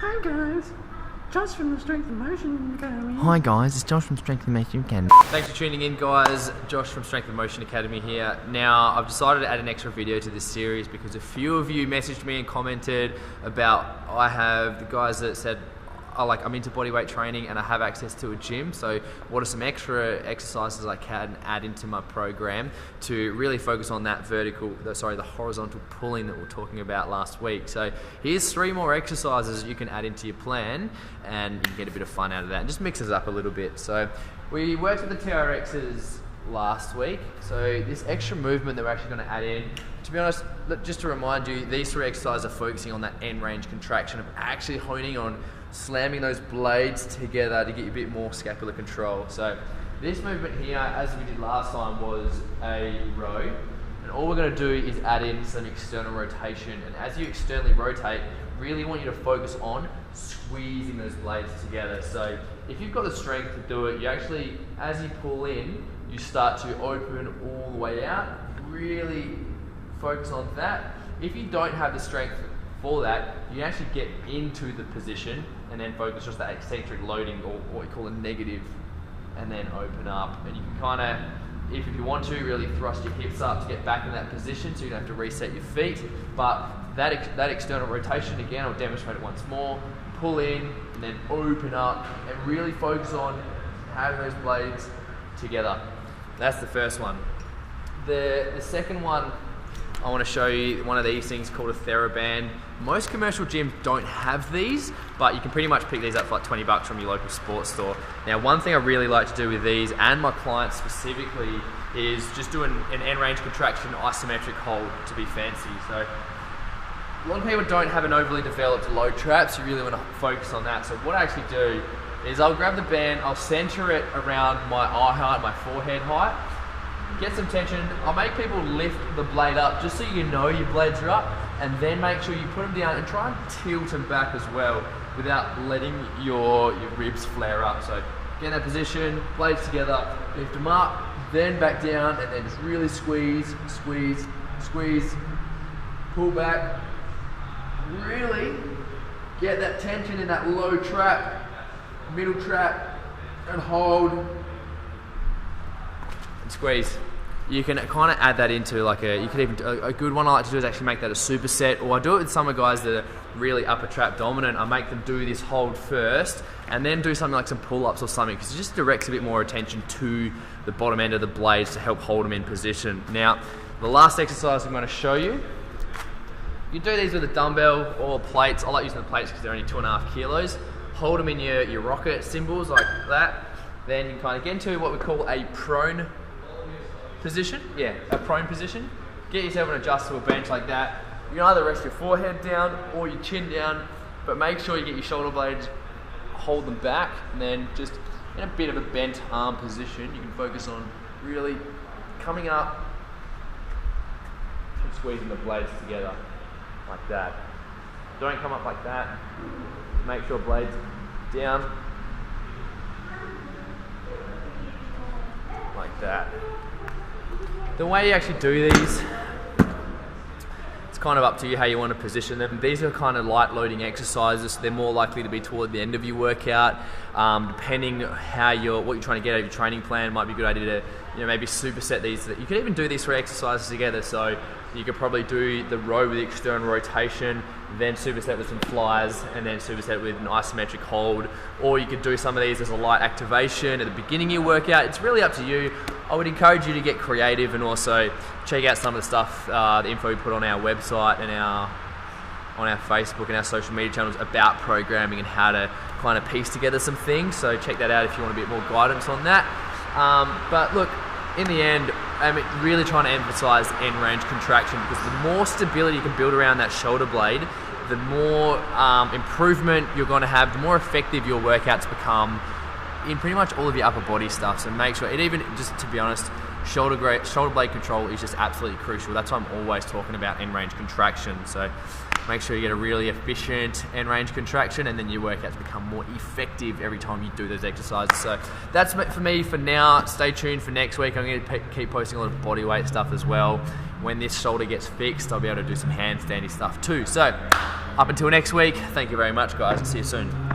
Hi guys, Josh from the Strength and Motion Academy. Hi guys, it's Josh from Strength and Motion Academy. Thanks for tuning in guys, Josh from Strength and Motion Academy here. Now, I've decided to add an extra video to this series because a few of you messaged me and commented about I have the guys that said, I'm into bodyweight training and I have access to a gym, so what are some extra exercises I can add into my program to really focus on that the horizontal pulling that we were talking about last week. So here's 3 more exercises you can add into your plan and you can get a bit of fun out of that and just mix it up a little bit. So we worked with the TRXs last week, so this extra movement that we're actually going to add in, to be honest, just to remind you, these 3 exercises are focusing on that end range contraction of actually honing on slamming those blades together to get you a bit more scapular control. So this movement here, as we did last time, was a row, and all we're going to do is add in some external rotation, and as you externally rotate, really want you to focus on squeezing those blades together. So if you've got the strength to do it, you actually, as you pull in, you start to open all the way out. Really focus on that. If you don't have the strength for that, you actually get into the position and then focus just that eccentric loading, or what we call a negative, and then open up. And you can kind of, if you want to, really thrust your hips up to get back in that position so you don't have to reset your feet. But that external rotation, again, I'll demonstrate it once more. Pull in and then open up and really focus on having those blades together. That's the first one. The second one, I want to show you one of these things called a TheraBand. Most commercial gyms don't have these, but you can pretty much pick these up for like 20 bucks from your local sports store. Now, one thing I really like to do with these, and my clients specifically, is just do an end range contraction isometric hold to be fancy. So a lot of people don't have an overly developed low trap, so you really want to focus on that. So what I actually do is I'll grab the band, I'll center it around my eye height, my forehead height, get some tension. I'll make people lift the blade up just so you know your blades are up, and then make sure you put them down and try and tilt them back as well without letting your ribs flare up. So get in that position, blades together, lift them up, then back down, and then just really squeeze, squeeze, squeeze, pull back. Really get that tension in that low trap, middle trap, and hold. Squeeze. You can kind of add that into like a good one I like to do is actually make that a superset, or I do it with some of the guys that are really upper trap dominant. I make them do this hold first and then do something like some pull-ups or something, because it just directs a bit more attention to the bottom end of the blades to help hold them in position. Now, the last exercise I'm going to show you, you do these with a dumbbell or plates. I like using the plates because they're only 2.5 kilos. Hold them in your rocket symbols like that. Then you can kind of get into what we call a prone position. Yeah, a prone position. Get yourself an adjustable bench like that. You can either rest your forehead down or your chin down, but make sure you get your shoulder blades, hold them back, and then just in a bit of a bent arm position, you can focus on really coming up and squeezing the blades together like that. Don't come up like that. Make sure blades down like that. The way you actually do these, it's kind of up to you how you want to position them. These are kind of light loading exercises, so they're more likely to be toward the end of your workout. Depending what you're trying to get out of your training plan, it might be a good idea to maybe superset these. You could even do these 3 exercises together, so you could probably do the row with the external rotation, then superset with some flyers, and then superset with an isometric hold. Or you could do some of these as a light activation at the beginning of your workout. It's really up to you. I would encourage you to get creative and also check out some of the stuff, the info we put on our website and on our Facebook and our social media channels about programming and how to kind of piece together some things. So check that out if you want a bit more guidance on that. But look, in the end, I'm really trying to emphasize end range contraction, because the more stability you can build around that shoulder blade, the more improvement you're going to have, the more effective your workouts become in pretty much all of your upper body stuff. So make sure, just to be honest, shoulder blade control is just absolutely crucial. That's why I'm always talking about end range contraction. So make sure you get a really efficient end range contraction, and then your workouts become more effective every time you do those exercises. So that's it for me for now. Stay tuned for next week. I'm going to keep posting a lot of body weight stuff as well. When this shoulder gets fixed, I'll be able to do some handstandy stuff too. So Up until next week, thank you very much, guys. See you soon.